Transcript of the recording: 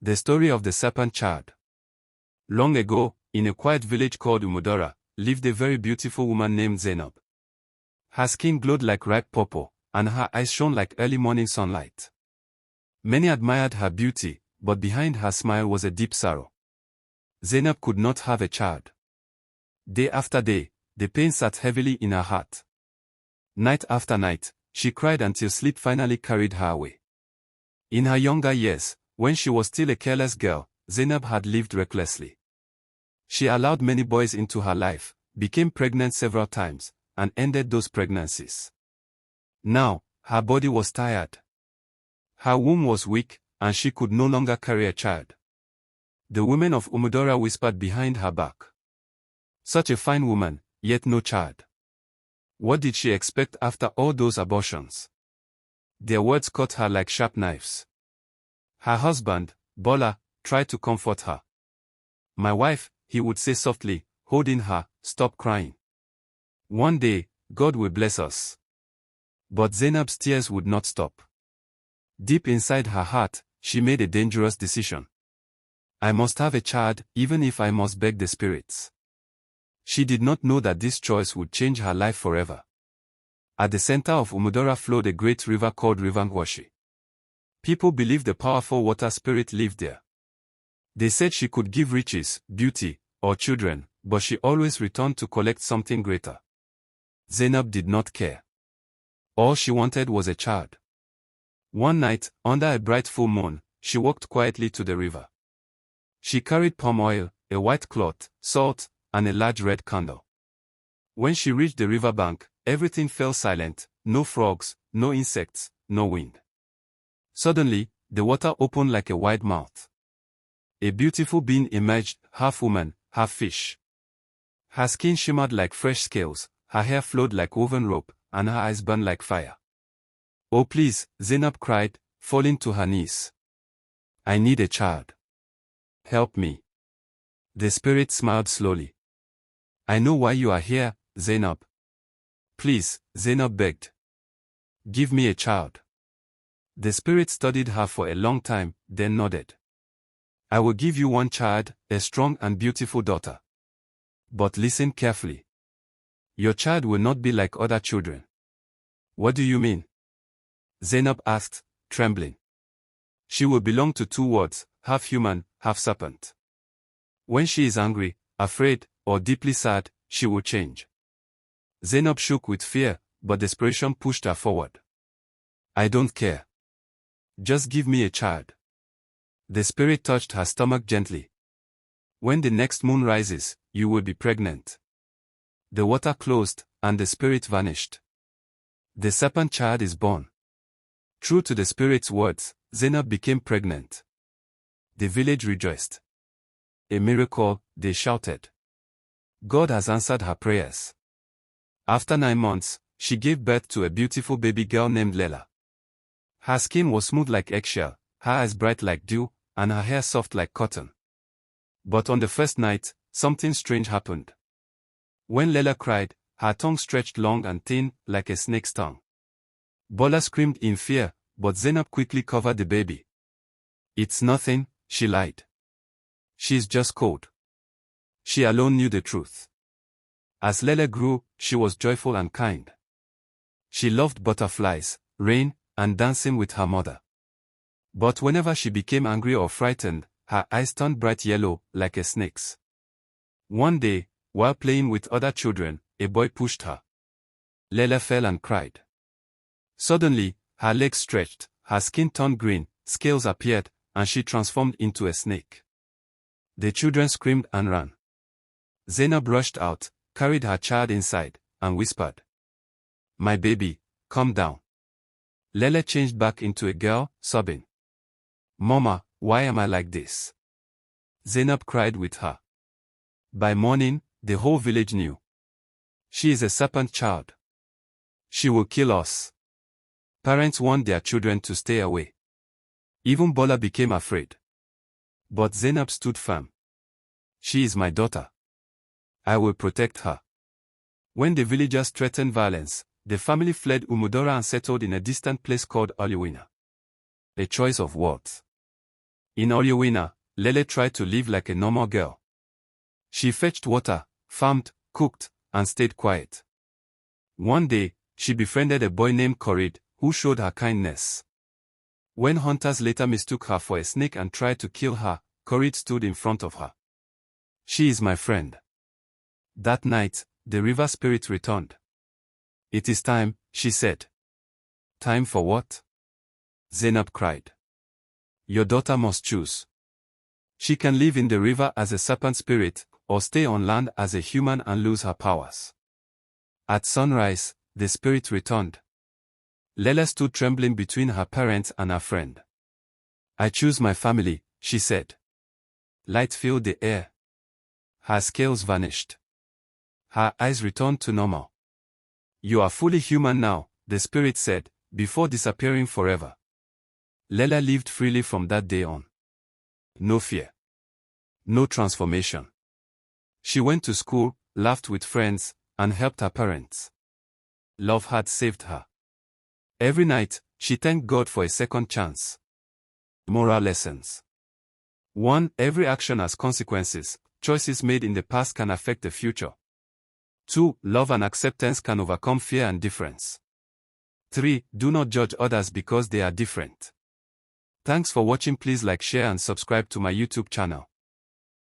The story of the serpent child. Long ago, in a quiet village called Umudora, lived a very beautiful woman named Zainab. Her skin glowed like ripe purple, and her eyes shone like early morning sunlight. Many admired her beauty, but behind her smile was a deep sorrow. Zainab could not have a child. Day after day, the pain sat heavily in her heart. Night after night, she cried until sleep finally carried her away. In her younger years, when she was still a careless girl, Zainab had lived recklessly. She allowed many boys into her life, became pregnant several times, and ended those pregnancies. Now, her body was tired. Her womb was weak, and she could no longer carry a child. The women of Umudora whispered behind her back. Such a fine woman, yet no child. What did she expect after all those abortions? Their words cut her like sharp knives. Her husband, Bola, tried to comfort her. "My wife," he would say softly, holding her, "stop crying. One day, God will bless us." But Zainab's tears would not stop. Deep inside her heart, she made a dangerous decision. "I must have a child, even if I must beg the spirits." She did not know that this choice would change her life forever. At the center of Umudora flowed a great river called River Ngwashi. People believed the powerful water spirit lived there. They said she could give riches, beauty, or children, but she always returned to collect something greater. Zainab did not care. All she wanted was a child. One night, under a bright full moon, she walked quietly to the river. She carried palm oil, a white cloth, salt, and a large red candle. When she reached the riverbank, everything fell silent, no frogs, no insects, no wind. Suddenly, the water opened like a wide mouth. A beautiful being emerged, half woman, half fish. Her skin shimmered like fresh scales, her hair flowed like woven rope, and her eyes burned like fire. "Oh please," Zainab cried, falling to her knees. "I need a child. Help me." The spirit smiled slowly. "I know why you are here, Zainab. Please," Zainab begged. "Give me a child." The spirit studied her for a long time, then nodded. "I will give you one child, a strong and beautiful daughter. But listen carefully. Your child will not be like other children." "What do you mean?" Zainab asked, trembling. "She will belong to two worlds, half human, half serpent. When she is angry, afraid, or deeply sad, she will change." Zainab shook with fear, but desperation pushed her forward. "I don't care. Just give me a child." The spirit touched her stomach gently. "When the next moon rises, you will be pregnant." The water closed, and the spirit vanished. The serpent child is born. True to the spirit's words, Zainab became pregnant. The village rejoiced. "A miracle," they shouted. "God has answered her prayers." After 9 months, she gave birth to a beautiful baby girl named Lela. Her skin was smooth like eggshell, her eyes bright like dew, and her hair soft like cotton. But on the first night, something strange happened. When Lela cried, her tongue stretched long and thin, like a snake's tongue. Bola screamed in fear, but Zainab quickly covered the baby. "It's nothing," she lied. "She's just cold." She alone knew the truth. As Lela grew, she was joyful and kind. She loved butterflies, rain, and dancing with her mother. But whenever she became angry or frightened, her eyes turned bright yellow, like a snake's. One day, while playing with other children, a boy pushed her. Lela fell and cried. Suddenly, her legs stretched, her skin turned green, scales appeared, and she transformed into a snake. The children screamed and ran. Zainab rushed out, carried her child inside, and whispered, "My baby, calm down." Lela changed back into a girl, sobbing. "Mama, why am I like this?" Zainab cried with her. By morning, the whole village knew. She is a serpent child. She will kill us. Parents warned their children to stay away. Even Bola became afraid. But Zainab stood firm. "She is my daughter. I will protect her." When the villagers threatened violence, the family fled Umudora and settled in a distant place called Aliwina. A choice of words. In Oriowena, Lele tried to live like a normal girl. She fetched water, farmed, cooked, and stayed quiet. One day, she befriended a boy named Corid, who showed her kindness. When hunters later mistook her for a snake and tried to kill her, Corid stood in front of her. "She is my friend." That night, the river spirit returned. "It is time," she said. "Time for what?" Zainab cried. "Your daughter must choose. She can live in the river as a serpent spirit, or stay on land as a human and lose her powers." At sunrise, the spirit returned. Lele stood trembling between her parents and her friend. "I choose my family," she said. Light filled the air. Her scales vanished. Her eyes returned to normal. "You are fully human now," the spirit said, before disappearing forever. Lele lived freely from that day on. No fear. No transformation. She went to school, laughed with friends, and helped her parents. Love had saved her. Every night, she thanked God for a second chance. Moral lessons. 1. Every action has consequences. Choices made in the past can affect the future. 2. Love and acceptance can overcome fear and difference. 3. Do not judge others because they are different. Thanks for watching. Please like, share and subscribe to my YouTube channel.